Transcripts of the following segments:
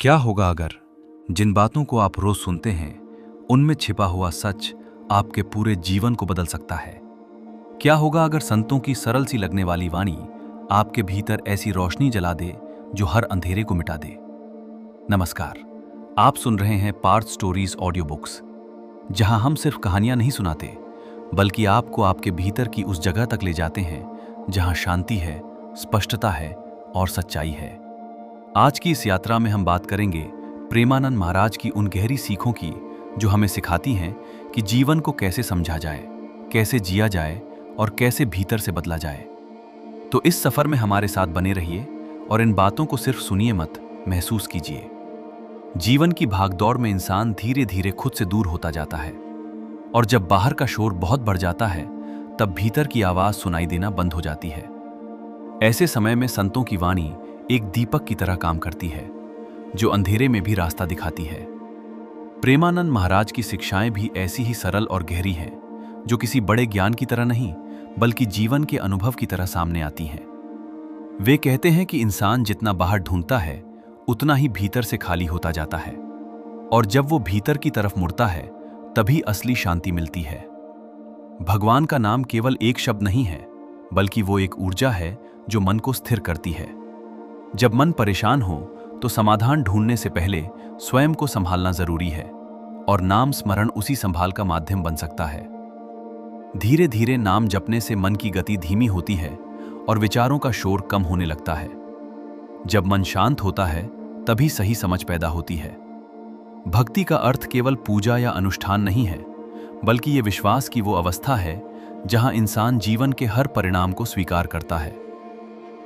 क्या होगा अगर जिन बातों को आप रोज सुनते हैं उनमें छिपा हुआ सच आपके पूरे जीवन को बदल सकता है? क्या होगा अगर संतों की सरल सी लगने वाली वाणी आपके भीतर ऐसी रोशनी जला दे जो हर अंधेरे को मिटा दे? नमस्कार, आप सुन रहे हैं पार्थ स्टोरीज ऑडियो बुक्स, जहां हम सिर्फ कहानियां नहीं सुनाते बल्कि आपको आपके भीतर की उस जगह तक ले जाते हैं जहां शांति है, स्पष्टता है और सच्चाई है। आज की इस यात्रा में हम बात करेंगे प्रेमानंद महाराज की उन गहरी सीखों की जो हमें सिखाती हैं कि जीवन को कैसे समझा जाए, कैसे जिया जाए और कैसे भीतर से बदला जाए। तो इस सफर में हमारे साथ बने रहिए और इन बातों को सिर्फ सुनिए मत, महसूस कीजिए। जीवन की भागदौड़ में इंसान धीरे धीरे खुद से दूर होता जाता है और जब बाहर का शोर बहुत बढ़ जाता है तब भीतर की आवाज सुनाई देना बंद हो जाती है। ऐसे समय में संतों की वाणी एक दीपक की तरह काम करती है जो अंधेरे में भी रास्ता दिखाती है। प्रेमानंद महाराज की शिक्षाएं भी ऐसी ही सरल और गहरी हैं, जो किसी बड़े ज्ञान की तरह नहीं बल्कि जीवन के अनुभव की तरह सामने आती हैं। वे कहते हैं कि इंसान जितना बाहर ढूंढता है उतना ही भीतर से खाली होता जाता है और जब वो भीतर की तरफ मुड़ता है तभी असली शांति मिलती है। भगवान का नाम केवल एक शब्द नहीं है बल्कि वो एक ऊर्जा है जो मन को स्थिर करती है। जब मन परेशान हो तो समाधान ढूंढने से पहले स्वयं को संभालना जरूरी है और नाम स्मरण उसी संभाल का माध्यम बन सकता है। धीरे धीरे नाम जपने से मन की गति धीमी होती है और विचारों का शोर कम होने लगता है। जब मन शांत होता है तभी सही समझ पैदा होती है। भक्ति का अर्थ केवल पूजा या अनुष्ठान नहीं है बल्कि ये विश्वास की वो अवस्था है जहां इंसान जीवन के हर परिणाम को स्वीकार करता है।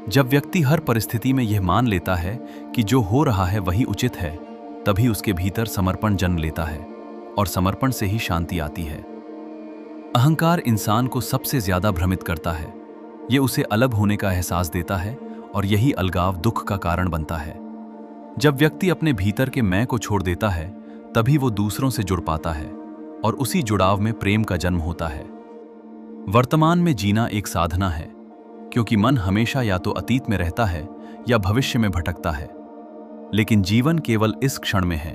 जब व्यक्ति हर परिस्थिति में यह मान लेता है कि जो हो रहा है वही उचित है, तभी उसके भीतर समर्पण जन्म लेता है और समर्पण से ही शांति आती है। अहंकार इंसान को सबसे ज्यादा भ्रमित करता है। ये उसे अलग होने का एहसास देता है और यही अलगाव दुख का कारण बनता है। जब व्यक्ति अपने भीतर के मैं को छोड़ देता है तभी वो दूसरों से जुड़ पाता है और उसी जुड़ाव में प्रेम का जन्म होता है। वर्तमान में जीना एक साधना है, क्योंकि मन हमेशा या तो अतीत में रहता है या भविष्य में भटकता है, लेकिन जीवन केवल इस क्षण में है।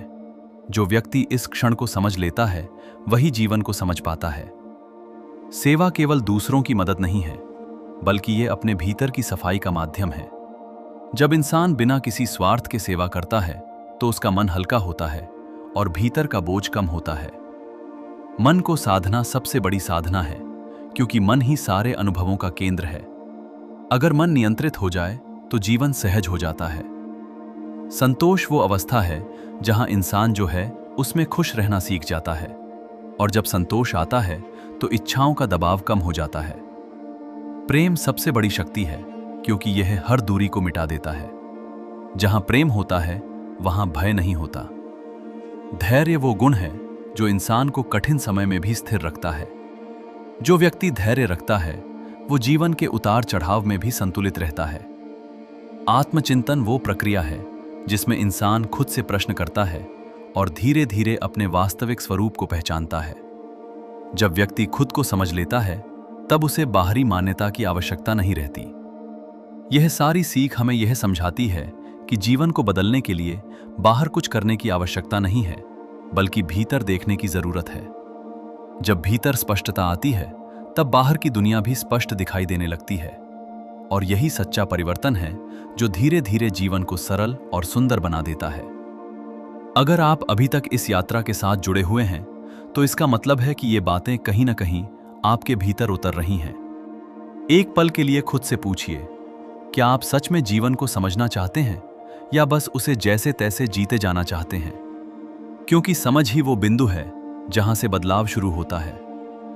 जो व्यक्ति इस क्षण को समझ लेता है वही जीवन को समझ पाता है। सेवा केवल दूसरों की मदद नहीं है बल्कि ये अपने भीतर की सफाई का माध्यम है। जब इंसान बिना किसी स्वार्थ के सेवा करता है तो उसका मन हल्का होता है और भीतर का बोझ कम होता है। मन को साधना सबसे बड़ी साधना है, क्योंकि मन ही सारे अनुभवों का केंद्र है। अगर मन नियंत्रित हो जाए तो जीवन सहज हो जाता है। संतोष वो अवस्था है जहां इंसान जो है उसमें खुश रहना सीख जाता है और जब संतोष आता है तो इच्छाओं का दबाव कम हो जाता है। प्रेम सबसे बड़ी शक्ति है, क्योंकि यह हर दूरी को मिटा देता है। जहां प्रेम होता है वहां भय नहीं होता। धैर्य वो गुण है जो इंसान को कठिन समय में भी स्थिर रखता है। जो व्यक्ति धैर्य रखता है वो जीवन के उतार चढ़ाव में भी संतुलित रहता है। आत्मचिंतन वो प्रक्रिया है जिसमें इंसान खुद से प्रश्न करता है और धीरे धीरे अपने वास्तविक स्वरूप को पहचानता है। जब व्यक्ति खुद को समझ लेता है तब उसे बाहरी मान्यता की आवश्यकता नहीं रहती। यह सारी सीख हमें यह समझाती है कि जीवन को बदलने के लिए बाहर कुछ करने की आवश्यकता नहीं है बल्कि भीतर देखने की जरूरत है। जब भीतर स्पष्टता आती है तब बाहर की दुनिया भी स्पष्ट दिखाई देने लगती है और यही सच्चा परिवर्तन है जो धीरे धीरे जीवन को सरल और सुंदर बना देता है। अगर आप अभी तक इस यात्रा के साथ जुड़े हुए हैं तो इसका मतलब है कि ये बातें कहीं ना कहीं आपके भीतर उतर रही हैं। एक पल के लिए खुद से पूछिए, क्या आप सच में जीवन को समझना चाहते हैं या बस उसे जैसे तैसे जीते जाना चाहते हैं? क्योंकि समझ ही वो बिंदु है जहां से बदलाव शुरू होता है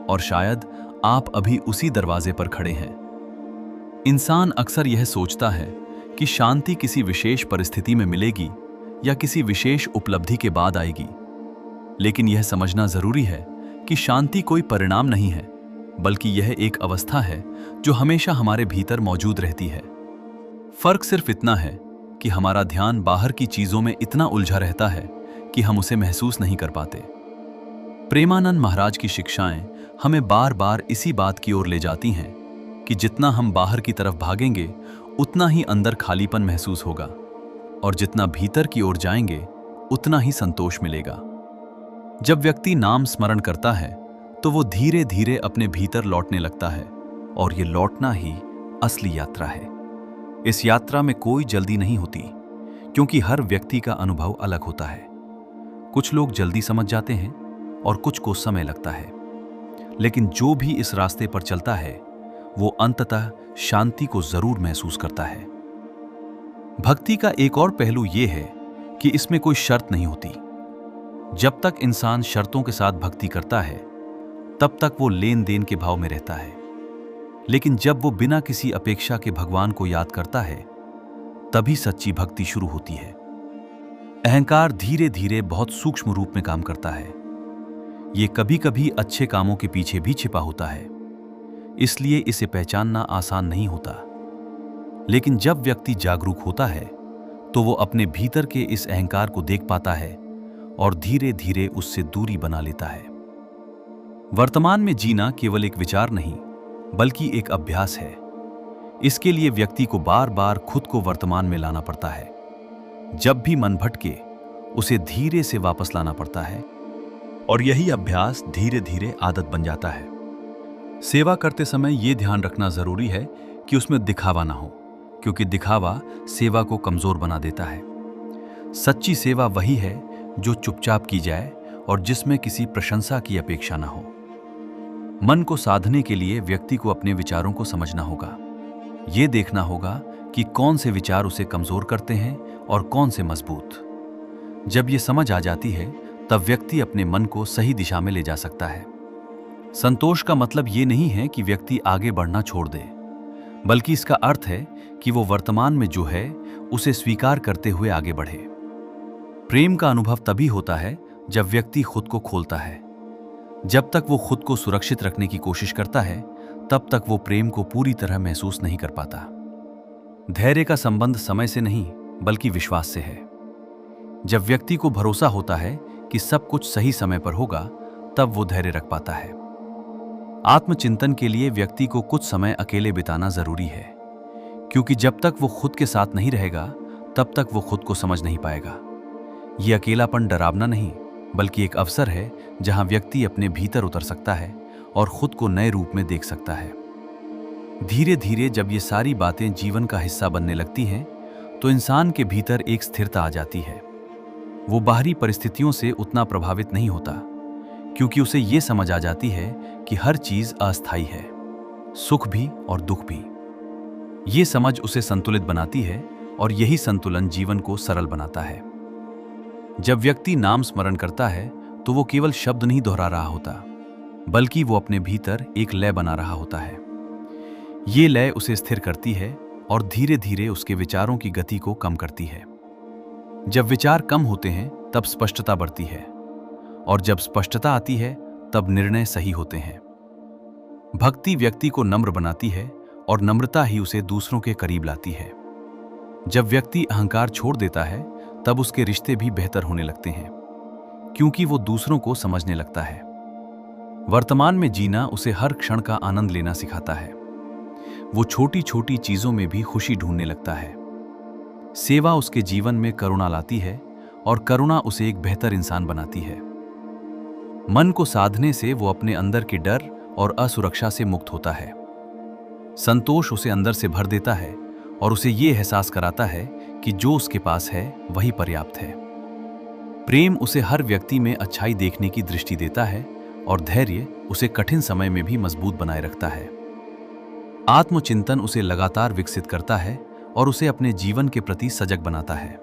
और शायद आप अभी उसी दरवाजे पर खड़े हैं। इंसान अक्सर यह सोचता है कि शांति किसी विशेष परिस्थिति में मिलेगी या किसी विशेष उपलब्धि के बाद आएगी, लेकिन यह समझना जरूरी है कि शांति कोई परिणाम नहीं है बल्कि यह एक अवस्था है जो हमेशा हमारे भीतर मौजूद रहती है। फर्क सिर्फ इतना है कि हमारा ध्यान बाहर की चीजों में इतना उलझा रहता है कि हम उसे महसूस नहीं कर पाते। प्रेमानंद महाराज की शिक्षाएं हमें बार बार इसी बात की ओर ले जाती हैं कि जितना हम बाहर की तरफ भागेंगे उतना ही अंदर खालीपन महसूस होगा। और जितना भीतर की ओर जाएंगे उतना ही संतोष मिलेगा। जब व्यक्ति नाम स्मरण करता है तो वो धीरे धीरे अपने भीतर लौटने लगता है, और ये लौटना ही असली यात्रा है। इस यात्रा में कोई जल्दी नहीं होती, क्योंकि हर व्यक्ति का अनुभव अलग होता है। कुछ लोग जल्दी समझ जाते हैं और कुछ को समय लगता है, लेकिन जो भी इस रास्ते पर चलता है वो अंततः शांति को जरूर महसूस करता है। भक्ति का एक और पहलू यह है कि इसमें कोई शर्त नहीं होती। जब तक इंसान शर्तों के साथ भक्ति करता है तब तक वो लेन देन के भाव में रहता है, लेकिन जब वो बिना किसी अपेक्षा के भगवान को याद करता है तभी सच्ची भक्ति शुरू होती है। अहंकार धीरे धीरे बहुत सूक्ष्म रूप में काम करता है। ये कभी कभी अच्छे कामों के पीछे भी छिपा होता है, इसलिए इसे पहचानना आसान नहीं होता। लेकिन जब व्यक्ति जागरूक होता है तो वो अपने भीतर के इस अहंकार को देख पाता है और धीरे धीरे उससे दूरी बना लेता है। वर्तमान में जीना केवल एक विचार नहीं, बल्कि एक अभ्यास है। इसके लिए व्यक्ति को बार बार खुद को वर्तमान में लाना पड़ता है। जब भी मन भटके उसे धीरे से वापस लाना पड़ता है, और यही अभ्यास धीरे धीरे आदत बन जाता है। सेवा करते समय यह ध्यान रखना जरूरी है कि उसमें दिखावा ना हो, क्योंकि दिखावा सेवा को कमजोर बना देता है। सच्ची सेवा वही है जो चुपचाप की जाए और जिसमें किसी प्रशंसा की अपेक्षा ना हो। मन को साधने के लिए व्यक्ति को अपने विचारों को समझना होगा। ये देखना होगा कि कौन से विचार उसे कमजोर करते हैं और कौन से मजबूत। जब ये समझ आ जाती है तब व्यक्ति अपने मन को सही दिशा में ले जा सकता है। संतोष का मतलब ये नहीं है कि व्यक्ति आगे बढ़ना छोड़ दे, बल्कि इसका अर्थ है कि वो वर्तमान में जो है उसे स्वीकार करते हुए आगे बढ़े। प्रेम का अनुभव तभी होता है जब व्यक्ति खुद को खोलता है। जब तक वो खुद को सुरक्षित रखने की कोशिश करता है तब तक वो प्रेम को पूरी तरह महसूस नहीं कर पाता। धैर्य का संबंध समय से नहीं बल्कि विश्वास से है। जब व्यक्ति को भरोसा होता है कि सब कुछ सही समय पर होगा तब वो धैर्य रख पाता है। आत्मचिंतन के लिए व्यक्ति को कुछ समय अकेले बिताना जरूरी है, क्योंकि जब तक वो खुद के साथ नहीं रहेगा तब तक वो खुद को समझ नहीं पाएगा। ये अकेलापन डरावना नहीं बल्कि एक अवसर है जहां व्यक्ति अपने भीतर उतर सकता है और खुद को नए रूप में देख सकता है। धीरे धीरे जब ये सारी बातें जीवन का हिस्सा बनने लगती हैं तो इंसान के भीतर एक स्थिरता आ जाती है। वो बाहरी परिस्थितियों से उतना प्रभावित नहीं होता, क्योंकि उसे ये समझ आ जाती है कि हर चीज अस्थायी है, सुख भी और दुख भी। ये समझ उसे संतुलित बनाती है और यही संतुलन जीवन को सरल बनाता है। जब व्यक्ति नाम स्मरण करता है तो वो केवल शब्द नहीं दोहरा रहा होता, बल्कि वो अपने भीतर एक लय बना रहा होता है। ये लय उसे स्थिर करती है और धीरे धीरे उसके विचारों की गति को कम करती है। जब विचार कम होते हैं तब स्पष्टता बढ़ती है, और जब स्पष्टता आती है तब निर्णय सही होते हैं। भक्ति व्यक्ति को नम्र बनाती है और नम्रता ही उसे दूसरों के करीब लाती है। जब व्यक्ति अहंकार छोड़ देता है तब उसके रिश्ते भी बेहतर होने लगते हैं, क्योंकि वो दूसरों को समझने लगता है। वर्तमान में जीना उसे हर क्षण का आनंद लेना सिखाता है। वो छोटी छोटी चीजों में भी खुशी ढूंढने लगता है। सेवा उसके जीवन में करुणा लाती है और करुणा उसे एक बेहतर इंसान बनाती है। मन को साधने से वो अपने अंदर के डर और असुरक्षा से मुक्त होता है। संतोष उसे अंदर से भर देता है और उसे ये एहसास कराता है कि जो उसके पास है वही पर्याप्त है। प्रेम उसे हर व्यक्ति में अच्छाई देखने की दृष्टि देता है और धैर्य उसे कठिन समय में भी मजबूत बनाए रखता है। आत्मचिंतन उसे लगातार विकसित करता है और उसे अपने जीवन के प्रति सजग बनाता है।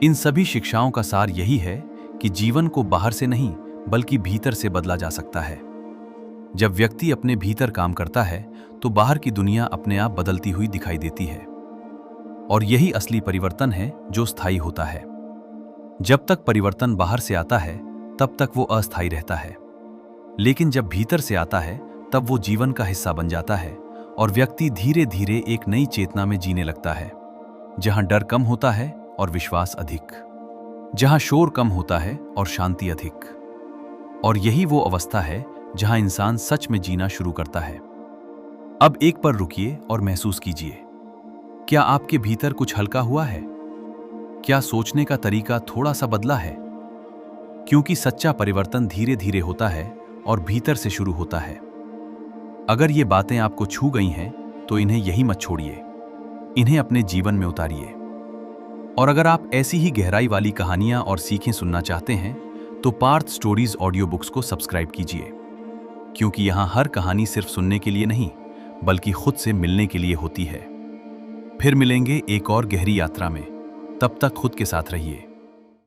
इन सभी शिक्षाओं का सार यही है कि जीवन को बाहर से नहीं बल्कि भीतर से बदला जा सकता है। जब व्यक्ति अपने भीतर काम करता है तो बाहर की दुनिया अपने आप बदलती हुई दिखाई देती है, और यही असली परिवर्तन है जो स्थायी होता है। जब तक परिवर्तन बाहर से आता है तब तक वो अस्थायी रहता है, लेकिन जब भीतर से आता है तब वो जीवन का हिस्सा बन जाता है और व्यक्ति धीरे धीरे एक नई चेतना में जीने लगता है, जहां डर कम होता है और विश्वास अधिक, जहां शोर कम होता है और शांति अधिक। और यही वो अवस्था है जहां इंसान सच में जीना शुरू करता है। अब एक पल रुकिए और महसूस कीजिए, क्या आपके भीतर कुछ हल्का हुआ है? क्या सोचने का तरीका थोड़ा सा बदला है? क्योंकि सच्चा परिवर्तन धीरे धीरे होता है और भीतर से शुरू होता है। अगर ये बातें आपको छू गई हैं, तो इन्हें यहीं मत छोड़िए, इन्हें अपने जीवन में उतारिए। और अगर आप ऐसी ही गहराई वाली कहानियां और सीखें सुनना चाहते हैं, तो पार्थ स्टोरीज ऑडियो बुक्स को सब्सक्राइब कीजिए, क्योंकि यहाँ हर कहानी सिर्फ सुनने के लिए नहीं, बल्कि खुद से मिलने के लिए होती है। फिर मिलेंगे एक और गहरी यात्रा में। तब तक खुद के साथ रहिए।